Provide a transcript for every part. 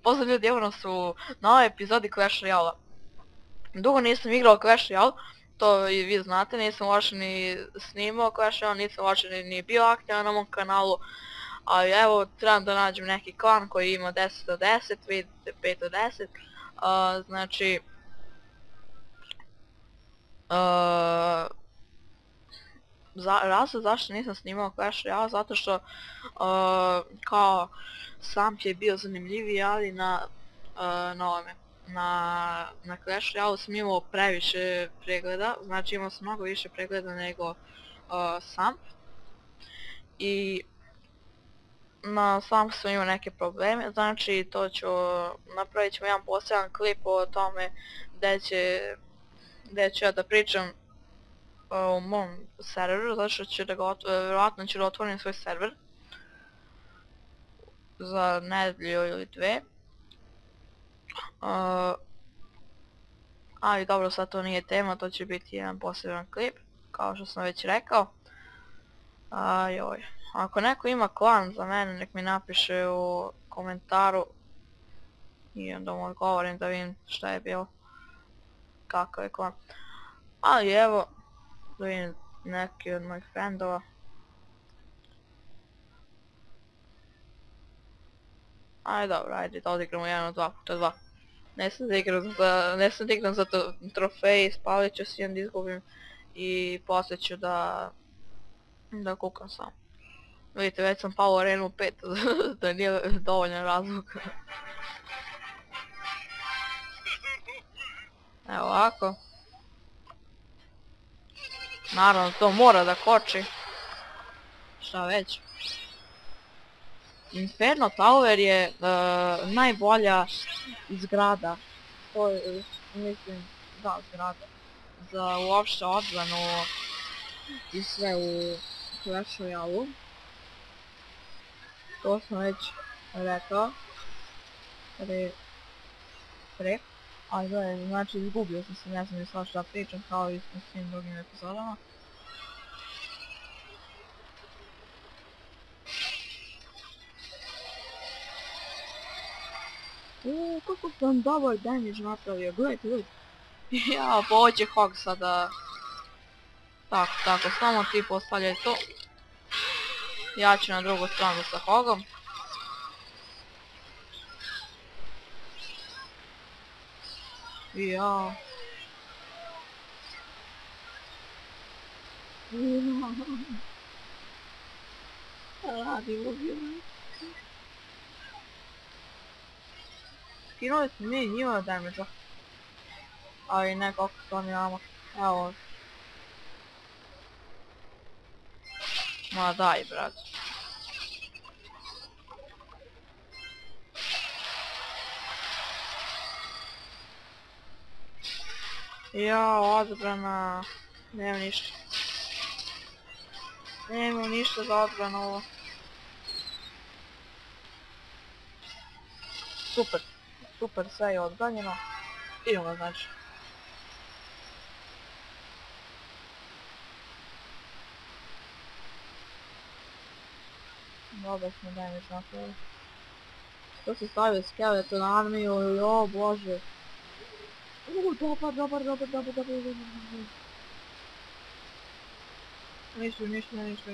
Pozdrav ljudi, evo nas u novoj epizodi Clash Royale. Dugo nisam igrao Clash Royale, to i vi znate, nisam uopšte ni snimao Clash Royale, nisam uopšte ni bio aktivan na mom kanalu. Ali evo, trebam da nađem neki klan koji ima 10 od 10, vidite 5 od 10. Znači... razlog zašto nisam snimao Clash Royale, zato što kao Samp je bio zanimljiviji, ali na Clash Royale sam imao previše pregleda, znači imao sam mnogo više pregleda nego Samp. I na Samp sam imao neke probleme, znači to ću, napravit ćemo jedan poseban klip o tome gdje ću ja da pričam u mom serveru, zato što ću da ga vjerojatno ću da otvorim svoj server za nedelju ili dve. Ali dobro, sad to nije tema, to će biti jedan poseban klip, kao što sam već rekao. Ako neko ima klan za mene, nek mi napiše u komentaru i onda mu odgovorim da vidim šta je bilo, kakav je klan. Ali evo, da vidim neki od mojih friendova. Ajde dobro, ajde da odigramo 1-2x2. Nesam da igram za trofej, spalit ću se i onda izgubim i poslije ću da kukam sam. Vidite, već sam pao u arenu 5, da nije dovoljan razlog. Evo ovako. Naravno, to mora da koči. Šta već. Inferno Tower je najbolja zgrada. To je, mislim, da, zgrada. Za uopšte odbranu i sve u Clash Royale. To sam već rekao. Pre. Ali gledaj, znači izgubio sam se, ne znam ni sad šta pričam kao i u svim drugim epizodama. Kako sam dobar damage napravio, gledajte ljudi. Ja, pa ovo će Hog sada... Tako, samo ti postavljaj to. Ja ću na drugu stranu sa Hogom. Ja. Radi ubio me. Skinuli smo mi njima damage-a. Ali ne koliko su oni nama. Evo. Ma daj, brat. Jao, odbrana. Nema ništa. Nema ništa za odbranu ovo. Super, sve je odbranjeno. Idemo znači. Dobro smo damage napravili. To se stavio skeleton na armiju, jo bože. Dobar. Ništa.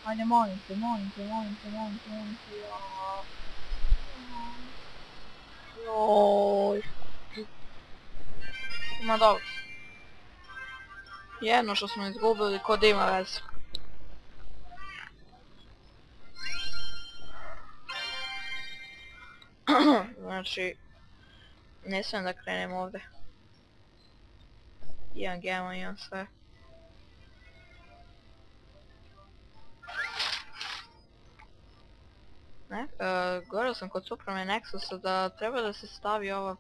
Ajde, molim te, joj. Ma dobro. Jedno što smo izgubili, ko da ima veze. Znači, ne smijem da krenem ovdje. Imam gema, imam sve. Govorio sam kod Supreme Nexusa da treba da se stavi ovo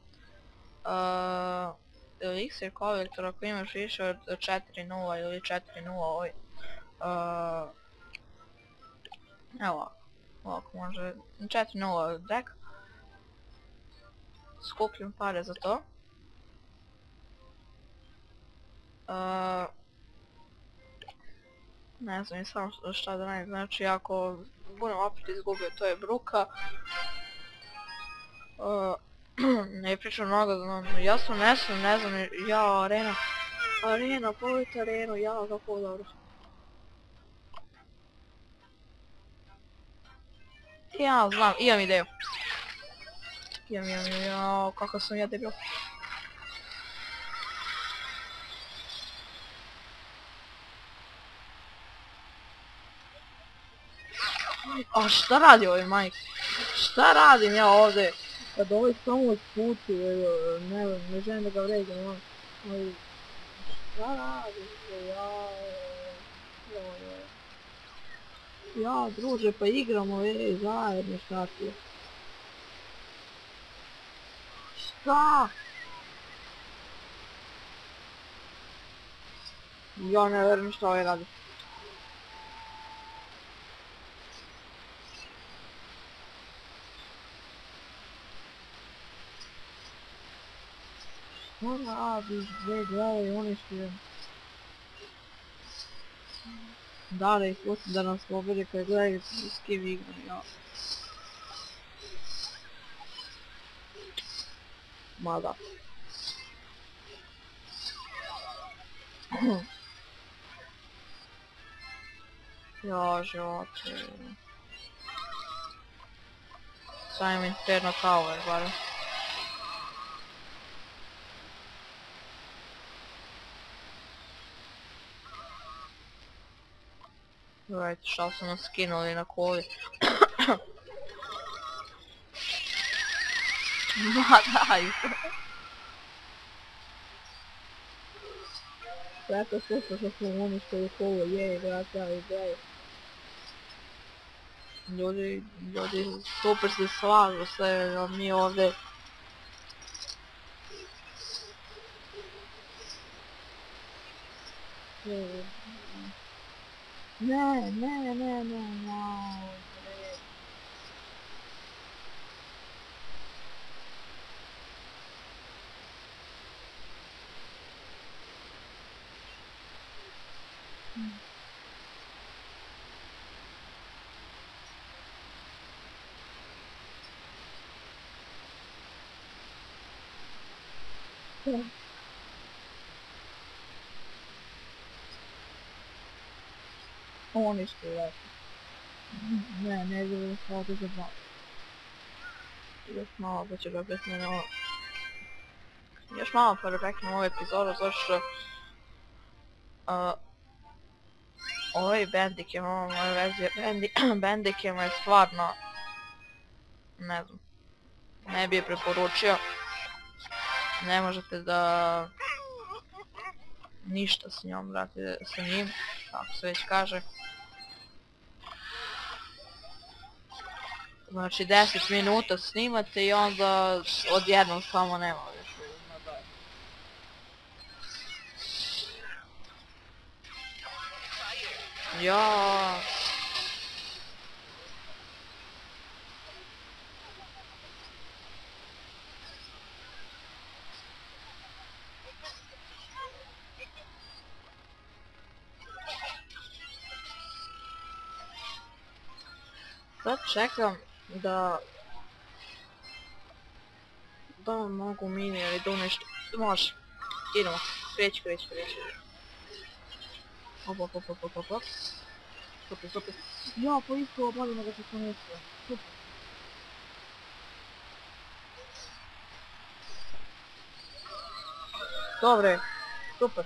Elixir Collector ako imaš više od 4.0 ili 4.0 ovaj. Evo ovako može 4.0 deck. Skupljam pare za to. Ne znam i samo šta da radim, znači ako budem opet izgubio, to je bruka. Ne pričam mnogo, ja sam nesam, ne znam, ja, arena, pogledajte arenu, ja, kako dobro. Ja, znam, imam ideju. Jao, kakav sam ja debil. A šta radi ovaj majk? Šta radim ja ovdje? Kad ovaj samo sputi, ne želim da ga vređam, ali... Šta radim? Ja, druže, pa igramo, zajedno, šta ti? Šta? Ja ne verujem šta ovaj radi. Šta radiš, bre, gledaj, uništujem. Da ih pustim da nas pobede kad gledaju s kim igram, ja. Mada. Ja, živote. Stavim Inferno Tower, barem. Gledajte šta su nas skinuli na koli. Ma daj. Preko slušao što smo uništili kolo, brata, gledaj. Ljudi super se slažu sve, a mi ovdje... Ne, oni što je rekao. Ne želim se ovdje zabaviti. Još malo pa ću ga presmjeti ovo. Još malo pa repeknem ovu epizodu, zato što... Ovaj Bandicam, ova moja verzija Bandicama je stvarno... Ne znam. Ne bi je preporučio. Ne možete da... Ništa s njom, brate, sa njim. Kako se već kaže. Znači 10 minuta snimate i onda odjednom samo nema više. Ja. Sad čekam da mogu mini ili da nešto. Može. Idemo. Kreći. Op. Super. Ja, po isto obavljamo da se to nešto. Super. Dobre. Super.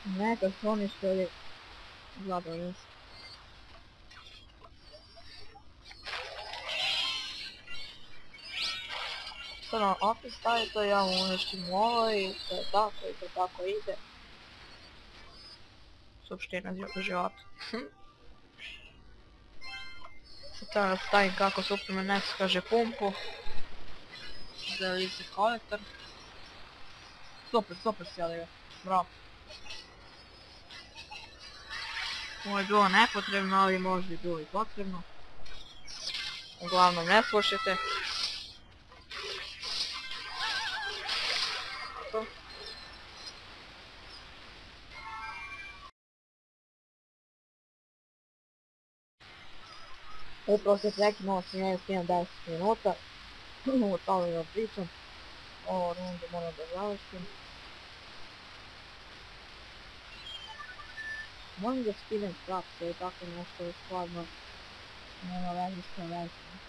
Neka su oni što je zabavljeno. Sad nam opet stavi to, ja mu uništim ovo i to je tako ide. Suština života. Sad treba da stavim kako Superman X kaže pumpu. Da li se kolektor. Super sjeli ga. Bravo. Ovo je bilo nepotrebno, ali možda je bilo i potrebno. Uglavnom ne slušajte. Upravo se prekinuo sam ja snijem 10 minuta. O tome vam pričam. Ovo rundu moram da završim. Moram da skinem trapse i tako nešto je stvarno nema veze s konvencijom.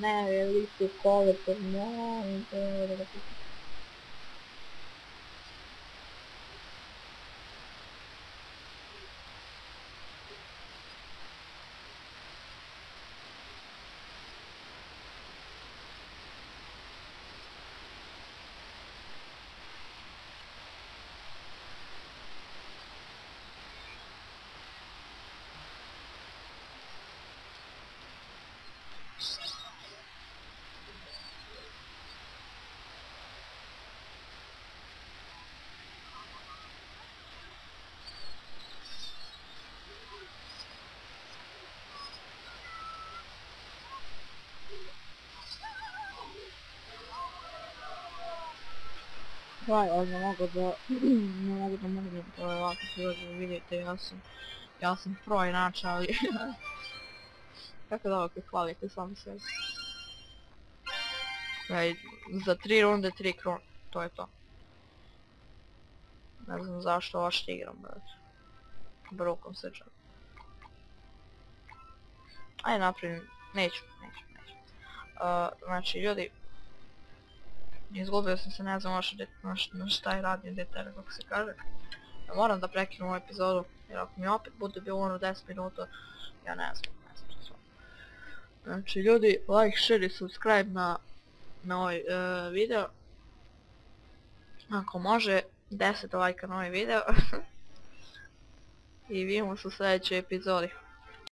Ne, listu kolete, molim te, da ga pitam. Ali ne mogu da mognem, to je ovako prirodno, vidite, ja sam pro inače, ali kako da ovako hvalite sami sve. Za 3 runde 3 krone, to je to. Ne znam zašto ovo što igram, brukom srđam. Ajde napravim, neću. Znači ljudi, izgubio sam se, ne znam na šta je radio detalj, kako se kaže. Moram da prekinem ovu epizodu, jer ako mi opet bude bilo ono 10 minuta, ja ne znam što sam. Znači ljudi, like, share i subscribe na ovaj video. Ako može, 10 lajka na ovaj video. I vidimo se u sljedećoj epizodi.